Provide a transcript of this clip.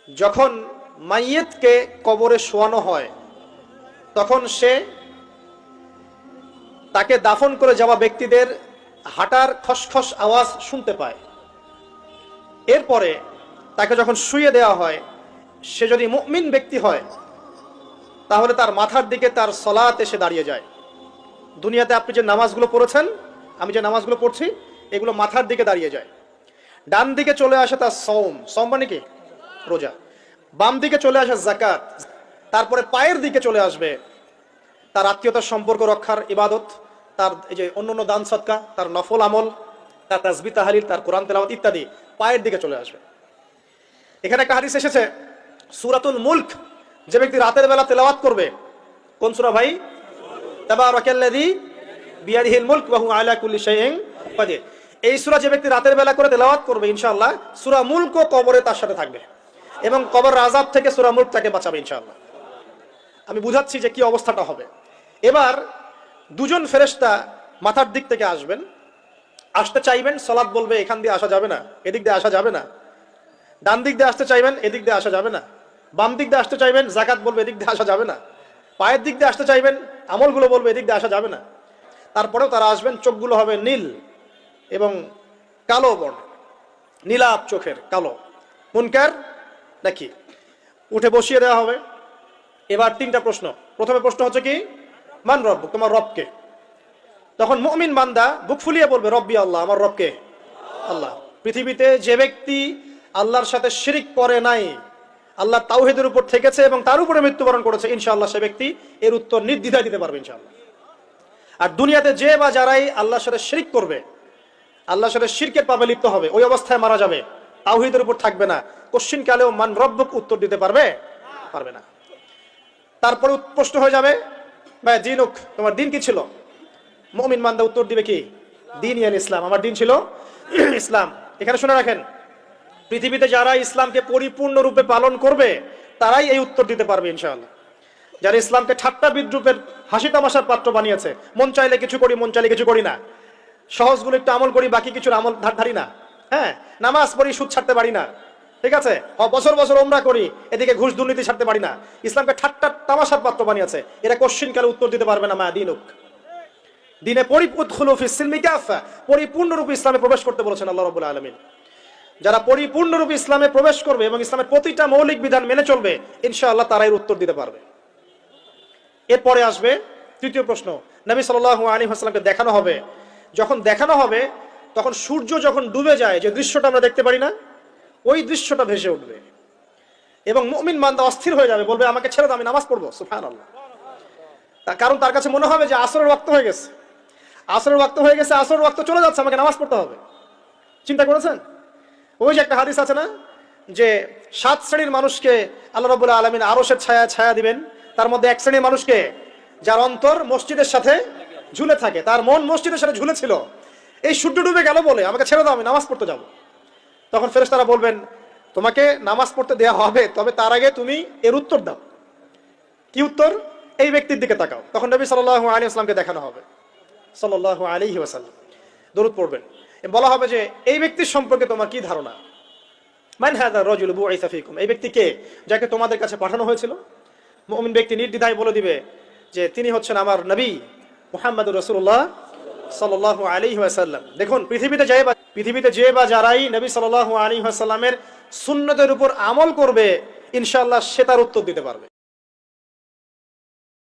যখন মাইয়েতকে কবরে শোয়ানো হয় তখন সে তাকে দাফন করে যাওয়া ব্যক্তিদের হাঁটার খসখস আওয়াজ শুনতে পায়। এরপরে তাকে যখন শুইয়ে দেওয়া হয়, সে যদি মুমিন ব্যক্তি হয় তাহলে তার মাথার দিকে তার সলাত এসে দাঁড়িয়ে যায়। দুনিয়াতে আপনি যে নামাজগুলো পড়েছেন, আমি যে নামাজগুলো পড়ছি, এগুলো মাথার দিকে দাঁড়িয়ে যায়। ডান দিকে চলে আসে তার সওম মানে কি রোজা, বাম দিকে চলে আসে যাকাত, তারপরে পায়ের দিকে চলে আসবে তার আত্মীয়তার সম্পর্ক রক্ষার ইবাদত, তার এই যে অন্যান্য দান সদকা, তার নফল আমল, তার তাসবিহ তাহলিল, তার কোরআন তেলাওয়াত ইত্যাদি পায়ের দিকে চলে আসবে। এখানে একটা হাদিস এসেছে, সূরাতুল মুলক যে ব্যক্তি রাতের বেলা তেলাওয়াত করবে, কোন সূরা ভাই? তাবারাকাল্লাযী বিয়াদিহিল মুলক ওয়া হুয়া আলা কুল্লি শাইইন কাদির। এই সূরা যে ব্যক্তি রাতের বেলা করে তেলাওয়াত করবে, ইনশাআল্লাহ সূরা মুলক কবরে তার সাথে থাকবে এবং কবর আযাব থেকে সূরা মুলক তাকে বাঁচাবে ইনশাআল্লাহ। আমি বুঝাচ্ছি যে কি অবস্থাটা হবে। এবার দুজন ফেরেশতা মাথার দিক থেকে আসবেন, আসতে চাইবেন, সালাত বলবে এখান দিয়ে আসা যাবে না, এদিক দিয়ে আসা যাবে না। ডান দিক দিয়ে আসতে চাইবেন, এদিক দিয়ে আসা যাবে না। বাম দিক দিয়ে আসতে চাইবেন, যাকাত বলবে এদিক দিয়ে আসা যাবে না। পায়ের দিক দিয়ে আসতে চাইবেন, আমলগুলো বলবে এদিক দিয়ে আসা যাবে না। তারপরেও তারা আসবেন, চোখগুলো হবে নীল এবং কালো বর্ণ, নীলাভ চোখের কালো। মুনকার নাকি উঠে বসিয়ে দেওয়া হবে। এবার তিনটা প্রশ্ন। প্রথমে প্রশ্ন হচ্ছে কি, মান রব্বুক, তোমার রবকে? তখন মুমিন বান্দা বুক ফুলিয়ে বলবে রব্বি আল্লাহ, আমার রবকে আল্লাহ। পৃথিবীতে যে ব্যক্তি আল্লাহর সাথে শিরিক করে নাই, আল্লাহর তাওহীদের উপর থেকেছে এবং তার উপরে মৃত্যুবরণ করেছে, ইনশাআল্লাহ সে ব্যক্তি এর উত্তর নির্দ্বিধায় দিতে পারবে ইনশাআল্লাহ। আর দুনিয়াতে যে বা যারাই আল্লাহর সাথে শিরিক করবে, আল্লাহর সাথে শিরকের পাপে লিপ্ত হবে, ওই অবস্থায় মারা যাবে, তাওহীদের উপর থাকবে না, কোশ্চিন কালেও মান রব্বুক উত্তর দিতে পারবে না। তারপরে প্রশ্ন হয়ে যাবে ভাই দিনুক, তোমার দিন কি ছিল? মুমিন বান্দা উত্তর দিবে কি, দিন ইয়াল ইসলাম, আমার দিন ছিল ইসলাম। এখানে শুনে রাখেন, পৃথিবীতে যারা ইসলামকে পরিপূর্ণ রূপে পালন করবে তারাই এই উত্তর দিতে পারবে ইনশাআল্লাহ। যারা ইসলামকে ঠাট্টা বিদ্রুপের হাসি তামাশার পাত্র বানিয়েছে, মন চাইলে কিছু করি, মন চাইলে কিছু করি না, সহজগুলো একটু আমল করি, বাকি কিছুর আমল ধারি না, হ্যাঁ, নামাজ পড়ি, সুদ ছাড়তে পারি না, ঠিক আছে, বছর বছর ওমরা করি, এদিকে ঘুষ দুর্নীতি ছাড়তে পারি না, ইসলামকে ঠাট্টা তামাশার পাত্র বানিয়েছে, এরা কোশ্চিন কালে উত্তর দিতে পারবে না মা দিনুক, দিনে পরিপূর্ণরূপে ইসলামে প্রবেশ করতে বলেছেন আল্লাহ রাব্বুল আলামিন। যারা পরিপূর্ণরূপে ইসলামে প্রবেশ করবে এবং ইসলামের প্রতিটা মৌলিক বিধান মেনে চলবে, ইনশাআল্লাহ তারা এর উত্তর দিতে পারবে। এরপরে আসবে তৃতীয় প্রশ্ন। নবী সাল্লাল্লাহু আলাইহি ওয়াসাল্লামকে দেখানো হবে, যখন দেখানো হবে তখন সূর্য যখন ডুবে যায়, যে দৃশ্যটা আমরা দেখতে পারি না, ওই দৃশ্যটা ভেসে উঠবে এবং মুমিন বান্দা অস্থির হয়ে যাবে, বলবে আমাকে ছেড়ে দাও, আমি নামাজ পড়বো। সুবহানাল্লাহ। তার কারণ তার কাছে মনে হবে যে আসরের ওয়াক্ত হয়ে গেছে, আসরের ওয়াক্ত হয়ে গেছে, আসরের ওয়াক্ত চলে যাচ্ছে, আমাকে নামাজ পড়তে হবে। চিন্তা করেছেন? ওই যে একটা হাদিস আছে না, যে 7 শ্রেণীর মানুষকে আল্লাহ রাব্বুল আলামিন আরশের ছায়া দিবেন, তার মধ্যে এক শ্রেণীর মানুষকে যার অন্তর মসজিদের সাথে ঝুলে থাকে, তার মন মসজিদের সাথে ঝুলে ছিল, এই সূর্য ডুবে গেল বলে আমাকে ছেড়ে দাও, আমি নামাজ পড়তে যাব। তখন ফেরেশতারা বলবেন তোমাকে নামাজ পড়তে দেওয়া হবে, তবে তার আগে তুমি এর উত্তর দাও। কি উত্তর? এই ব্যক্তির দিকে তাকাও। তখন নবী সাল্লাল্লাহু আলাইহি ওয়াসাল্লামকে দেখানো হবে, সাল্লাল্লাহু আলাইহি ওয়াসাল্লাম দরুদ পড়বেন, বলা হবে যে এই ব্যক্তির সম্পর্কে তোমার কি ধারণা? মান হাযা রাজুলু বুইসা ফীকুম, এই ব্যক্তি কে, যাকে তোমাদের কাছে পাঠানো হয়েছিল? মুমিন ব্যক্তি নির্দ্বিধায় বলে দিবে যে তিনি হচ্ছেন আমার নবী মুহাম্মদুর রাসূলুল্লাহ সাল্লাল্লাহু আলাইহি ওয়াসাল্লাম। দেখুন, পৃথিবীতে যে বা যারাই নবী সাল্লাল্লাহু আলাইহি ওয়াসাল্লামের সুন্নতের উপর আমল করবে, ইনশাআল্লাহ সে তার উত্তর দিতে পারবে।